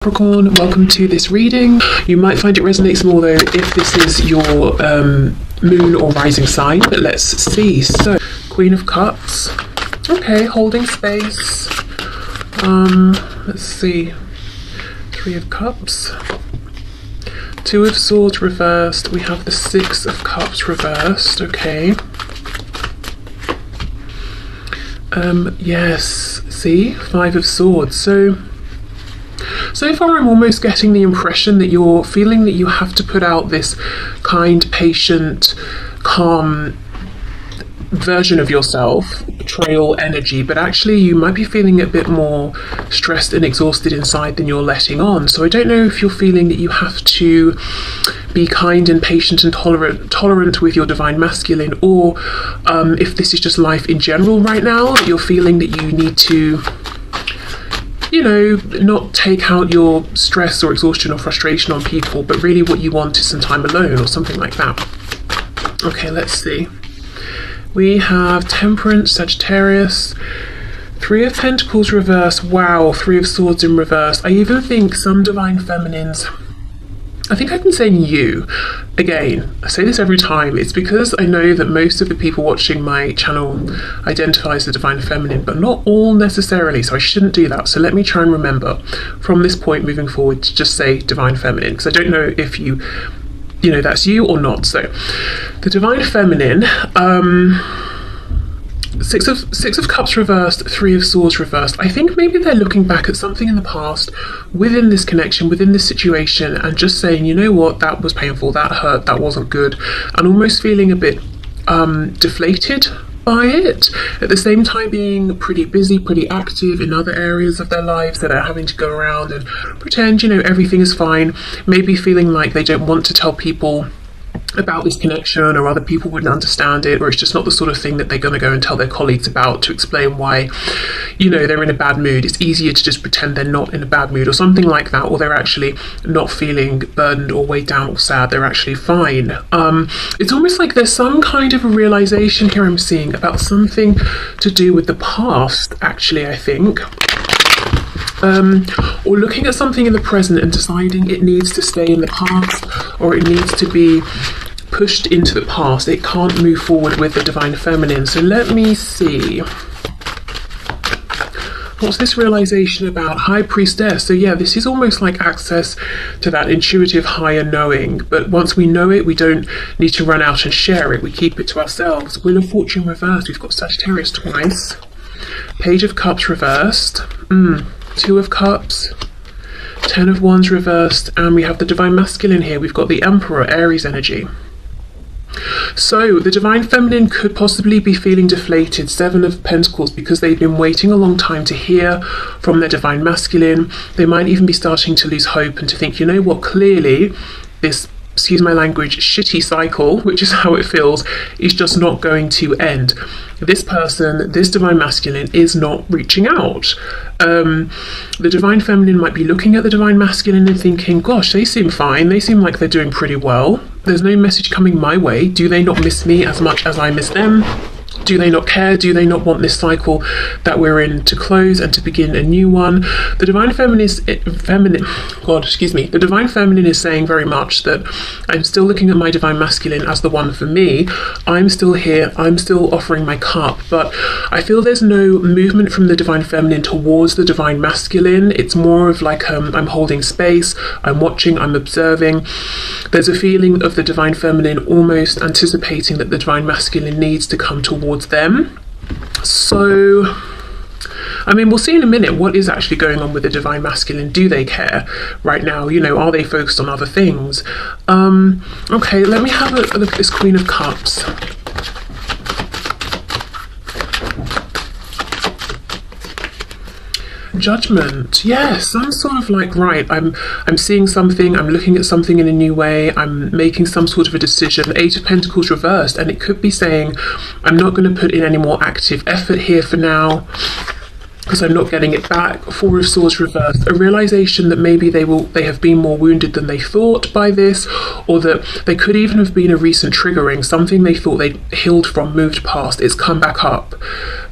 Capricorn, welcome to this reading. You might find it resonates more though if this is your moon or rising sign, but let's see. So, Queen of Cups. Okay, holding space. Let's see. Three of Cups. Two of Swords reversed. We have the Six of Cups reversed. Okay. Yes, see? Five of Swords. So far I'm almost getting the impression that you're feeling that you have to put out this kind, patient, calm version of yourself, betrayal energy, but actually you might be feeling a bit more stressed and exhausted inside than you're letting on. So I don't know if you're feeling that you have to be kind and patient and tolerant with your divine masculine, or if this is just life in general right now, that you're feeling that you need to, you know, not take out your stress or exhaustion or frustration on people, but really what you want is some time alone or something like that. Okay, let's see. We have Temperance, Sagittarius, Three of Pentacles reversed. Wow, Three of Swords in reverse. I even think some divine feminines, I think I've been saying you. Again, I say this every time. It's because I know that most of the people watching my channel identify as the divine feminine, but not all necessarily, so I shouldn't do that. So let me try and remember from this point moving forward to just say divine feminine, because I don't know if you know, that's you or not. So the divine feminine, Six of Cups reversed, Three of Swords reversed. I think maybe they're looking back at something in the past within this connection, within this situation, and just saying, you know what, that was painful, that hurt, that wasn't good, and almost feeling a bit deflated by it, at the same time being pretty busy, pretty active in other areas of their lives that are having to go around and pretend, you know, everything is fine, maybe feeling like they don't want to tell people about this connection, or other people wouldn't understand it, or it's just not the sort of thing that they're going to go and tell their colleagues about to explain why, you know, they're in a bad mood. It's easier to just pretend they're not in a bad mood or something like that, or they're actually not feeling burdened or weighed down or sad, they're actually fine. It's almost like there's some kind of a realization here I'm seeing about something to do with the past, actually, I think. Or looking at something in the present and deciding it needs to stay in the past, or it needs to be pushed into the past. It can't move forward with the divine feminine. So let me see. What's this realization about? High Priestess. So yeah, this is almost like access to that intuitive higher knowing, but once we know it, we don't need to run out and share it. We keep it to ourselves. Wheel of Fortune reversed. We've got Sagittarius twice. Page of Cups reversed. Two of Cups, Ten of Wands reversed, and we have the divine masculine here. We've got the Emperor, Aries energy. So the divine feminine could possibly be feeling deflated, Seven of Pentacles, because they've been waiting a long time to hear from their divine masculine. They might even be starting to lose hope and to think, you know what, clearly this, excuse my language, shitty cycle, which is how it feels, is just not going to end. This person, this divine masculine, is not reaching out. The divine feminine might be looking at the divine masculine and thinking, gosh, they seem fine, they seem like they're doing pretty well. There's no message coming my way. Do they not miss me as much as I miss them? Do they not care? Do they not want this cycle that we're in to close and to begin a new one? The divine feminine the divine feminine is saying very much that I'm still looking at my divine masculine as the one for me. I'm still here. I'm still offering my cup, but I feel there's no movement from the divine feminine towards the divine masculine. It's more of like I'm holding space, I'm watching, I'm observing. There's a feeling of the divine feminine almost anticipating that the divine masculine needs to come towards them. So, I mean, we'll see in a minute what is actually going on with the divine masculine. Do they care right now? You know, are they focused on other things? Okay, let me have a look at this Queen of Cups. Judgment. Yes, I'm sort of like, right, I'm seeing something, I'm looking at something in a new way, I'm making some sort of a decision. Eight of Pentacles reversed, and it could be saying I'm not going to put in any more active effort here for now. because I'm not getting it back. Four of Swords reversed. A realization that maybe they have been more wounded than they thought by this, or that they could even have been a recent triggering, something they thought they'd healed from, moved past, it's come back up.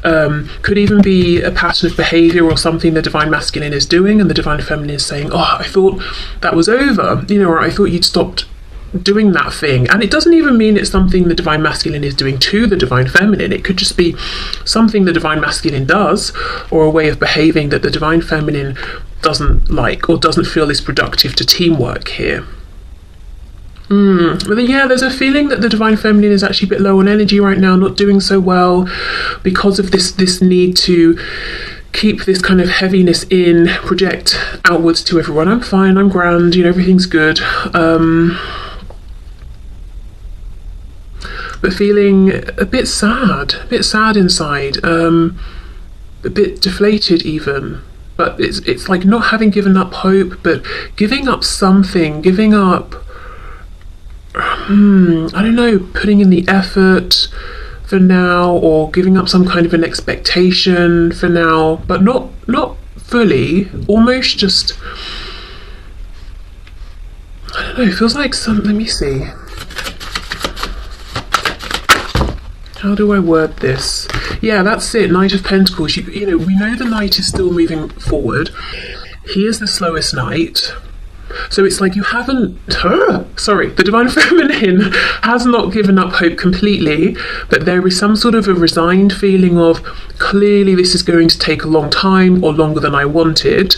Could even be a pattern of behavior or something the Divine Masculine is doing and the Divine Feminine is saying, oh, I thought that was over, you know, or I thought you'd stopped doing that thing. And it doesn't even mean it's something the Divine Masculine is doing to the Divine Feminine. It could just be something the Divine Masculine does, or a way of behaving that the Divine Feminine doesn't like or doesn't feel is productive to teamwork here. But then, yeah, there's a feeling that the Divine Feminine is actually a bit low on energy right now, not doing so well because of this need to keep this kind of heaviness in, project outwards to everyone. I'm fine, I'm grand, you know, everything's good. But feeling a bit sad inside, a bit deflated even. But it's like not having given up hope, but giving up something, giving up, I don't know, putting in the effort for now, or giving up some kind of an expectation for now, but not fully, almost just, I don't know, it feels like let me see. How do I word this? Yeah, that's it, Knight of Pentacles. You know, we know the Knight is still moving forward. He is the slowest Knight. So it's like you haven't, the Divine Feminine has not given up hope completely, but there is some sort of a resigned feeling of, clearly this is going to take a long time, or longer than I wanted.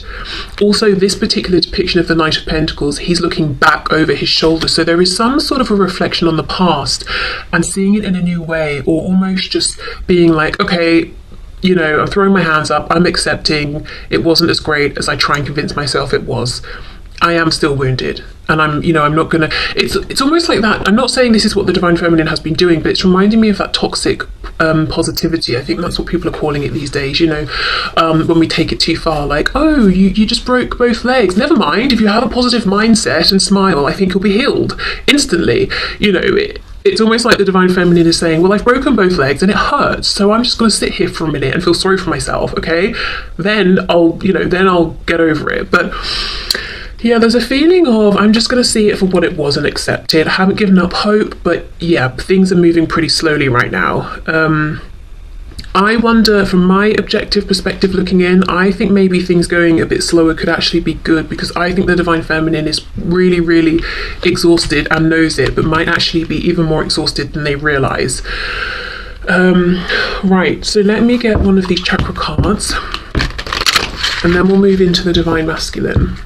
Also, this particular depiction of the Knight of Pentacles, he's looking back over his shoulder, so there is some sort of a reflection on the past and seeing it in a new way, or almost just being like, okay, you know, I'm throwing my hands up, I'm accepting it wasn't as great as I try and convince myself it was. I am still wounded, and I'm not gonna, it's almost like that. I'm not saying this is what the Divine Feminine has been doing, but it's reminding me of that toxic positivity. I think that's what people are calling it these days, you know, when we take it too far, like, oh, you just broke both legs, never mind, if you have a positive mindset and smile, I think you'll be healed instantly. You know, it's almost like the Divine Feminine is saying, well, I've broken both legs and it hurts, so I'm just going to sit here for a minute and feel sorry for myself, okay? Then I'll get over it. But yeah, there's a feeling of, I'm just going to see it for what it was and accept it. I haven't given up hope, but yeah, things are moving pretty slowly right now. I wonder, from my objective perspective looking in, I think maybe things going a bit slower could actually be good, because I think the Divine Feminine is really, really exhausted and knows it, but might actually be even more exhausted than they realise. Right, so let me get one of these chakra cards, and then we'll move into the Divine Masculine.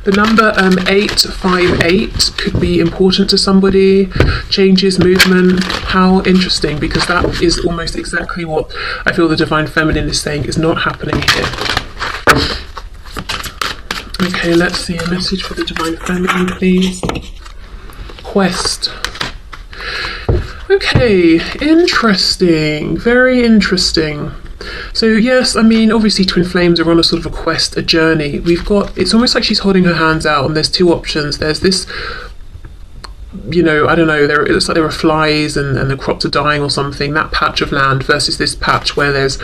The number 858 could be important to somebody. Changes, movement, how interesting, because that is almost exactly what I feel the Divine Feminine is saying is not happening here. Okay, let's see a message for the Divine Feminine, please. Quest. Okay, interesting, very interesting. So yes, I mean, obviously twin flames are on a sort of a quest, a journey. We've got, it's almost like she's holding her hands out, and there's two options. There's this, you know, I don't know, it looks like there are flies and the crops are dying or something, that patch of land, versus this patch where there's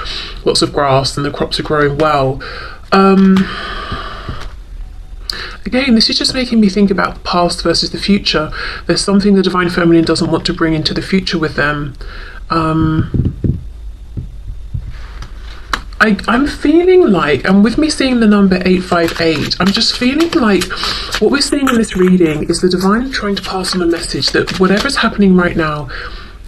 lots of grass and the crops are growing well. Again, this is just making me think about the past versus the future. There's something the Divine Feminine doesn't want to bring into the future with them. I'm feeling like, and with me seeing the number 858, I'm just feeling like what we're seeing in this reading is the Divine trying to pass on a message that whatever's happening right now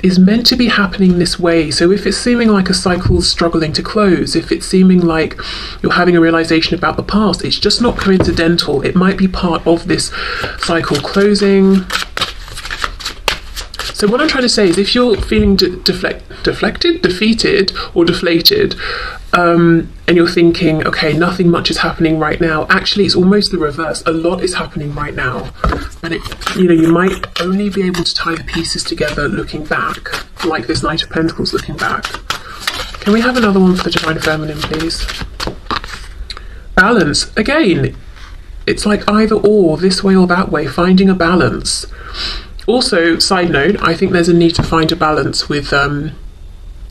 is meant to be happening this way. So if it's seeming like a cycle struggling to close, if it's seeming like you're having a realization about the past, it's just not coincidental. It might be part of this cycle closing. So what I'm trying to say is, if you're feeling defeated or deflated, and you're thinking, okay, nothing much is happening right now, actually it's almost the reverse. A lot is happening right now, and you might only be able to tie the pieces together looking back, like this Knight of Pentacles looking back. Can we have another one for the Divine Feminine, please? Balance. Again, it's like either or, this way or that way, finding a balance. Also, side note, I think there's a need to find a balance with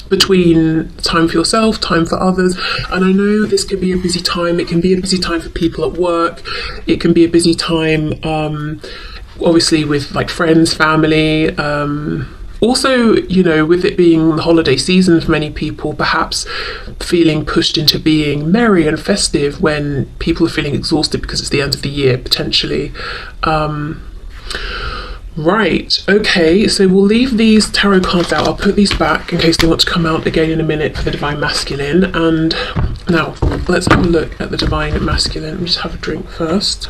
between time for yourself, time for others. And I know this can be a busy time. It can be a busy time for people at work. It can be a busy time, obviously, with like friends, family. Also, you know, with it being the holiday season for many people, perhaps feeling pushed into being merry and festive when people are feeling exhausted because it's the end of the year, potentially. Right, okay, so we'll leave these tarot cards out. I'll put these back in case they want to come out again in a minute for the Divine Masculine. And now, let's have a look at the Divine Masculine. Let me just have a drink first.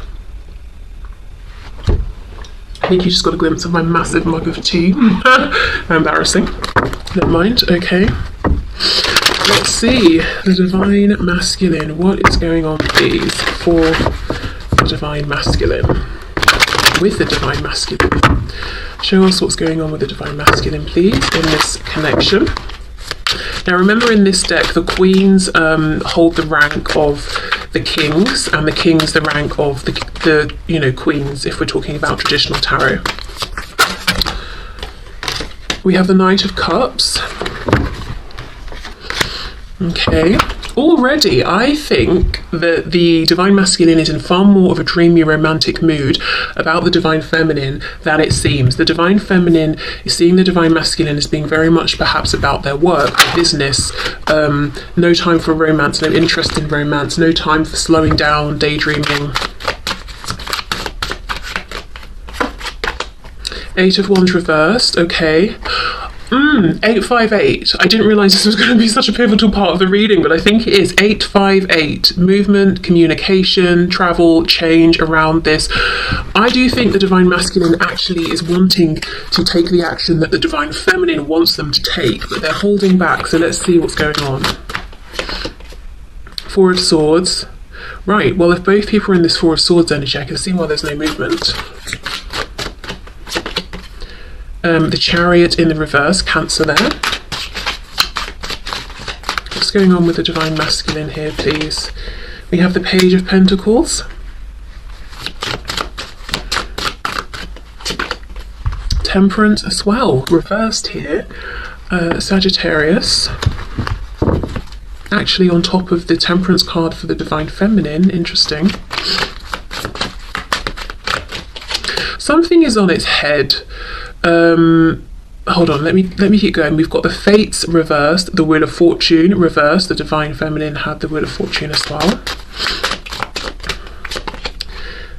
I think you just got a glimpse of my massive mug of tea. Embarrassing. Never mind, okay. Let's see, the Divine Masculine. What is going on, please, for the Divine Masculine? With the Divine Masculine. Show us what's going on with the Divine Masculine, please, in this connection. Now remember, in this deck, the Queens hold the rank of the Kings, and the Kings the rank of the you know, Queens, if we're talking about traditional tarot. We have the Knight of Cups. Okay. Already, I think that the Divine Masculine is in far more of a dreamy, romantic mood about the Divine Feminine than it seems. The Divine Feminine is seeing the Divine Masculine as being very much perhaps about their work, business, no time for romance, no interest in romance, no time for slowing down, daydreaming. Eight of Wands reversed, okay. 858. I didn't realise this was going to be such a pivotal part of the reading, but I think it is. 858. Movement, communication, travel, change around this. I do think the Divine Masculine actually is wanting to take the action that the Divine Feminine wants them to take, but they're holding back, so let's see what's going on. Four of Swords. Right, well, if both people are in this Four of Swords energy, I can see why there's no movement. The Chariot in the reverse, Cancer there. What's going on with the Divine Masculine here, please? We have the Page of Pentacles. Temperance as well, reversed here. Sagittarius. Actually on top of the Temperance card for the Divine Feminine, interesting. Something is on its head. Hold on, let me keep going. We've got the Fates reversed, the Wheel of Fortune reversed. The Divine Feminine had the Wheel of Fortune as well.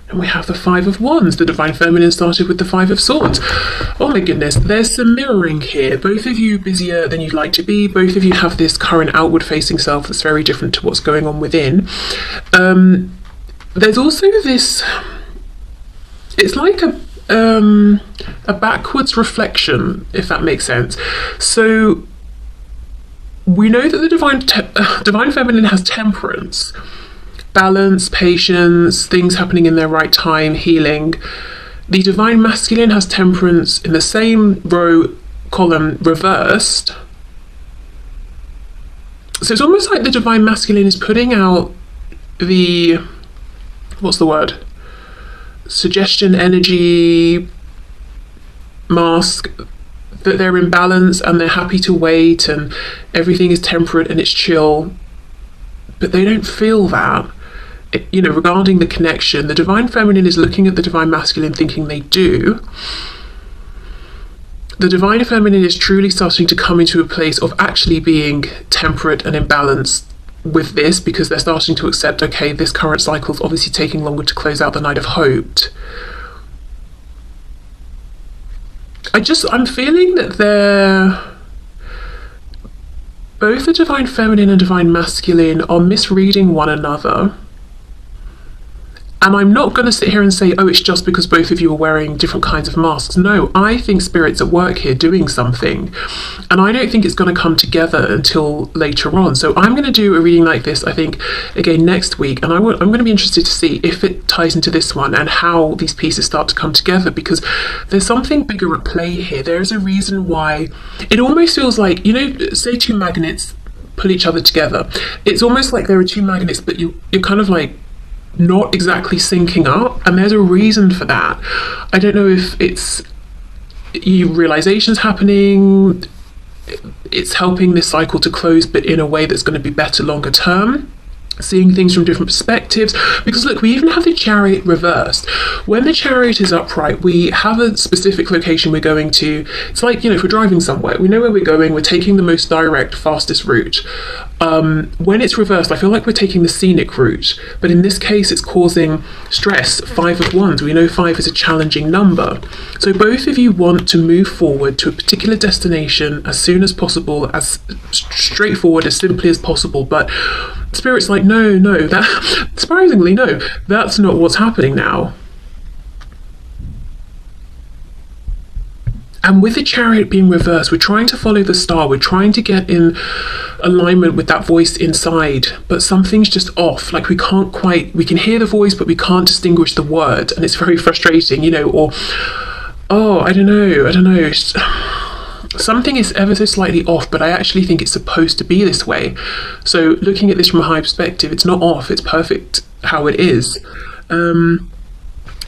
And we have the Five of Wands. The Divine Feminine started with the Five of Swords. Oh my goodness, there's some mirroring here. Both of you busier than you'd like to be. Both of you have this current outward facing self that's very different to what's going on within. There's also this, it's like a backwards reflection, if that makes sense. So we know that the Divine Feminine has temperance, balance, patience, things happening in their right time, healing. The Divine Masculine has temperance in the same row, column, reversed. So it's almost like the Divine Masculine is putting out the, what's the word? Suggestion, energy, mask, that they're in balance and they're happy to wait and everything is temperate and it's chill, but they don't feel that. You know, regarding the connection, the Divine Feminine is looking at the Divine Masculine thinking they do. The Divine Feminine is truly starting to come into a place of actually being temperate and in balance with this, because they're starting to accept, okay, this current cycle is obviously taking longer to close out than I'd have hoped. I'm feeling that both the Divine Feminine and Divine Masculine are misreading one another. And I'm not going to sit here and say, oh, it's just because both of you are wearing different kinds of masks. No, I think Spirit's at work here doing something. And I don't think it's going to come together until later on. So I'm going to do a reading like this, I think, again next week. And I'm going to be interested to see if it ties into this one and how these pieces start to come together, because there's something bigger at play here. There's a reason why it almost feels like, you know, say two magnets pull each other together. It's almost like there are two magnets, but you're kind of like not exactly syncing up, and there's a reason for that. I don't know if it's realizations happening, it's helping this cycle to close, but in a way that's going to be better longer term. Seeing things from different perspectives, because look, we even have the Chariot reversed. When the Chariot is upright, we have a specific location we're going to. It's like, if we're driving somewhere, we know where we're going, we're taking the most direct, fastest route. When it's reversed, I feel like we're taking the scenic route, but in this case it's causing stress. 5 of Wands, we know 5 is a challenging number, so both of you want to move forward to a particular destination as soon as possible, as straightforward, as simply as possible, but Spirit's like, no, that surprisingly, no, that's not what's happening now. And with the Chariot being reversed, we're trying to follow the star, we're trying to get in alignment with that voice inside, but something's just off. Like we can hear the voice, but we can't distinguish the word, and it's very frustrating, or, I don't know. Something is ever so slightly off, but I actually think it's supposed to be this way. So looking at this from a high perspective, it's not off, it's perfect how it is. The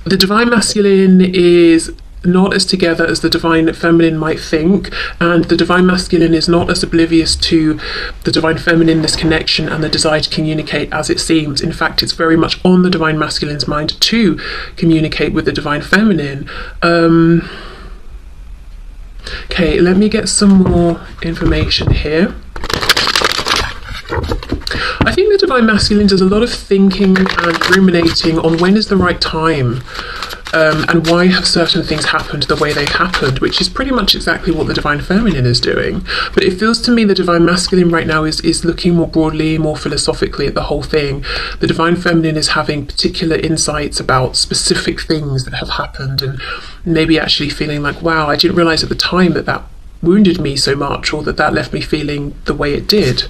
Divine Masculine is not as together as the Divine Feminine might think, and the Divine Masculine is not as oblivious to the Divine Feminine, this connection and the desire to communicate, as it seems. In fact, it's very much on the Divine Masculine's mind to communicate with the Divine Feminine. Okay, let me get some more information here. I think the Divine Masculine does a lot of thinking and ruminating on when is the right time, and why have certain things happened the way they've happened, which is pretty much exactly what the Divine Feminine is doing. But it feels to me the Divine Masculine right now is looking more broadly, more philosophically at the whole thing. The Divine Feminine is having particular insights about specific things that have happened, and maybe actually feeling like, wow, I didn't realise at the time that wounded me so much, or that left me feeling the way it did.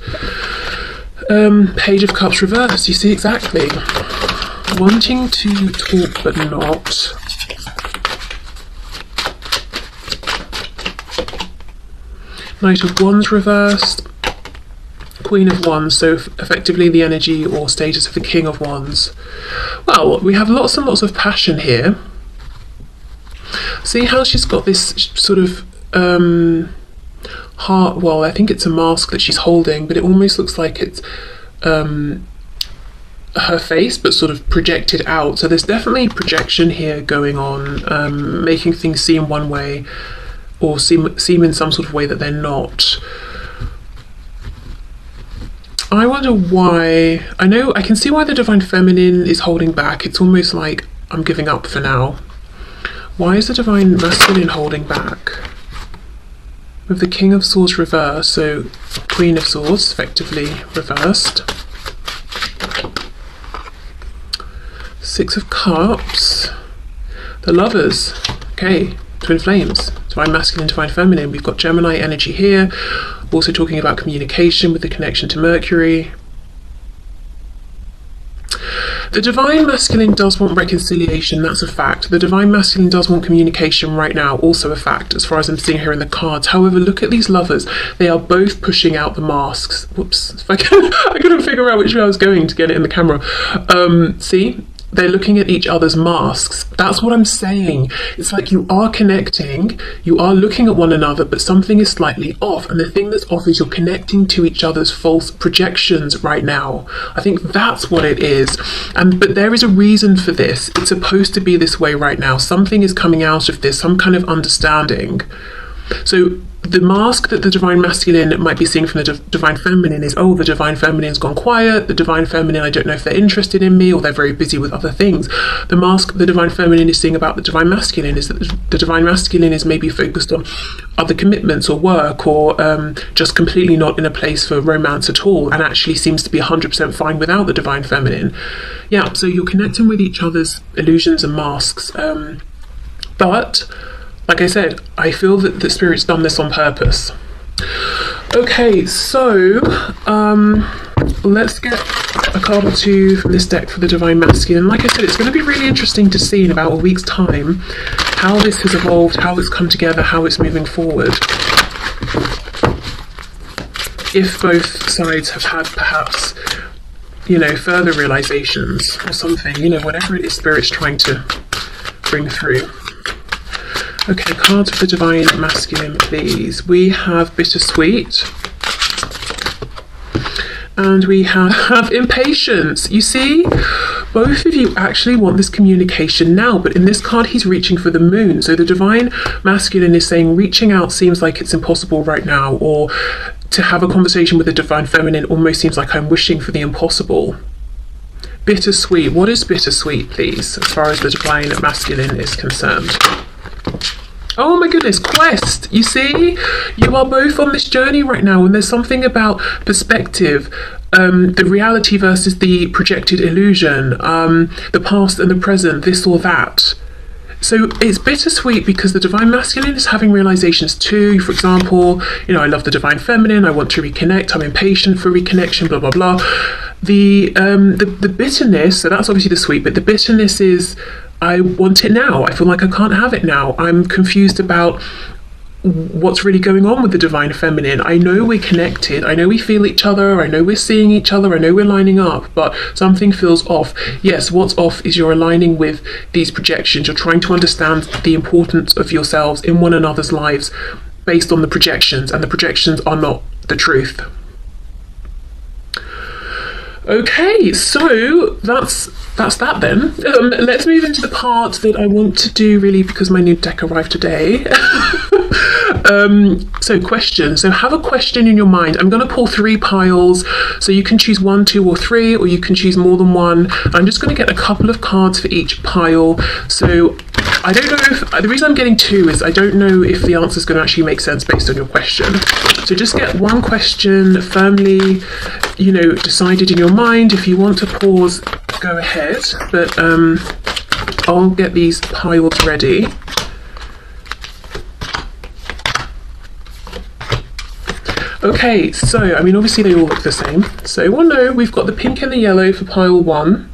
Page of Cups reversed, you see exactly. Wanting to talk but not. Knight of Wands reversed. Queen of Wands, so effectively the energy or status of the King of Wands. Well, we have lots and lots of passion here. See how she's got this sort of heart, well, I think it's a mask that she's holding, but it almost looks like it's her face, but sort of projected out. So there's definitely projection here going on, making things seem one way, or seem in some sort of way that they're not. I wonder why. I can see why the Divine Feminine is holding back. It's almost like, I'm giving up for now. Why is the Divine Masculine holding back? With the King of Swords reversed, so Queen of Swords effectively reversed. 6 of Cups. The Lovers. Okay, Twin Flames. Divine Masculine, Divine Feminine. We've got Gemini energy here. Also talking about communication with the connection to Mercury. The Divine Masculine does want reconciliation, that's a fact. The Divine Masculine does want communication right now, also a fact, as far as I'm seeing here in the cards. However, look at these lovers. They are both pushing out the masks. Whoops, I couldn't figure out which way I was going to get it in the camera. See? They're looking at each other's masks. That's what I'm saying. It's like you are connecting, you are looking at one another, but something is slightly off. And the thing that's off is you're connecting to each other's false projections right now. I think that's what it is. But there is a reason for this. It's supposed to be this way right now. Something is coming out of this, some kind of understanding. So the mask that the Divine Masculine might be seeing from the Divine Feminine is, oh, the Divine Feminine's gone quiet, the Divine Feminine, I don't know if they're interested in me, or they're very busy with other things. The mask the Divine Feminine is seeing about the Divine Masculine is that the Divine Masculine is maybe focused on other commitments or work, or just completely not in a place for romance at all, and actually seems to be 100% fine without the Divine Feminine. Yeah, so you're connecting with each other's illusions and masks, but like I said, I feel that the Spirit's done this on purpose. Okay, so let's get a card or two from this deck for the Divine Masculine. Like I said, it's going to be really interesting to see in about a week's time how this has evolved, how it's come together, how it's moving forward. If both sides have had perhaps, further realizations or something, whatever it is Spirit's trying to bring through. Okay, cards for the divine masculine, please. We have bittersweet. And we have impatience. You see, both of you actually want this communication now, but in this card, he's reaching for the moon. So the divine masculine is saying reaching out seems like it's impossible right now, or to have a conversation with the divine feminine almost seems like I'm wishing for the impossible. Bittersweet. What is bittersweet, please, as far as the divine masculine is concerned? Oh my goodness, quest. You see, you are both on this journey right now, and there's something about perspective, the reality versus the projected illusion, the past and the present, this or that. So it's bittersweet because the divine masculine is having realizations too. For example, you know, I love the divine feminine, I want to reconnect, I'm impatient for reconnection, blah blah blah. The bitterness, so that's obviously the sweet, but the bitterness is, I want it now. I feel like I can't have it now. I'm confused about what's really going on with the divine feminine. I know we're connected. I know we feel each other. I know we're seeing each other. I know we're lining up, but something feels off. Yes, what's off is you're aligning with these projections. You're trying to understand the importance of yourselves in one another's lives based on the projections, and the projections are not the truth. Okay, so that's that then. Let's move into the part that I want to do really because my new deck arrived today. So question. So have a question in your mind. I'm going to pull 3 piles. So you can choose 1, 2, or 3, or you can choose more than one. I'm just going to get a couple of cards for each pile. So I don't know if, the reason I'm getting 2 is I don't know if the answer is going to actually make sense based on your question. So just get one question firmly, you know, decided in your mind. If you want to pause, go ahead, but I'll get these piles ready. Okay, so, I mean, obviously they all look the same. So, well, no, we've got the pink and the yellow for pile 1.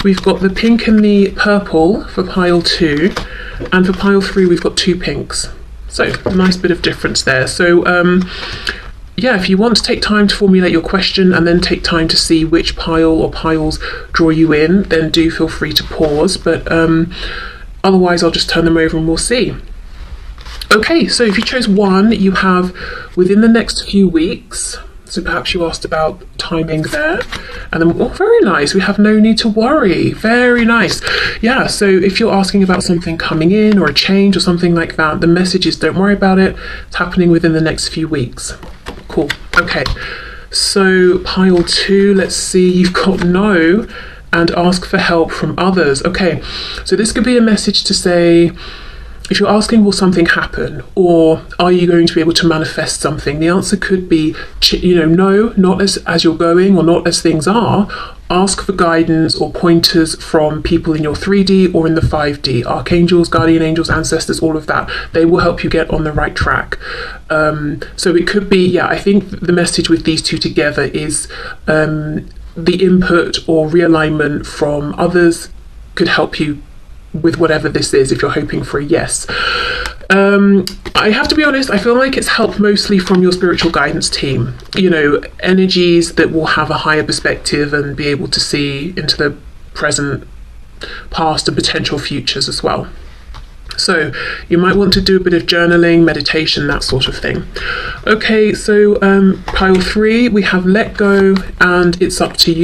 We've got the pink and the purple for pile 2. And for pile 3, we've got 2 pinks. So, a nice bit of difference there. So, yeah, if you want to take time to formulate your question and then take time to see which pile or piles draw you in, then do feel free to pause. But otherwise, I'll just turn them over and we'll see. Okay, so if you chose 1, you have within the next few weeks. So perhaps you asked about timing there. And then, oh, very nice. We have no need to worry. Very nice. Yeah, so if you're asking about something coming in or a change or something like that, the message is don't worry about it. It's happening within the next few weeks. Cool. Okay. So pile 2, let's see. You've got no and ask for help from others. Okay. So this could be a message to say, if you're asking, will something happen, or are you going to be able to manifest something? The answer could be, you know, no, not as you're going or not as things are. Ask for guidance or pointers from people in your 3D or in the 5D, archangels, guardian angels, ancestors, all of that. They will help you get on the right track. So it could be, yeah, I think the message with these two together is the input or realignment from others could help you with whatever this is, if you're hoping for a yes. I have to be honest, I feel like it's helped mostly from your spiritual guidance team, you know, energies that will have a higher perspective and be able to see into the present, past and potential futures as well. So you might want to do a bit of journaling, meditation, that sort of thing. Okay, so pile 3, we have let go and it's up to you.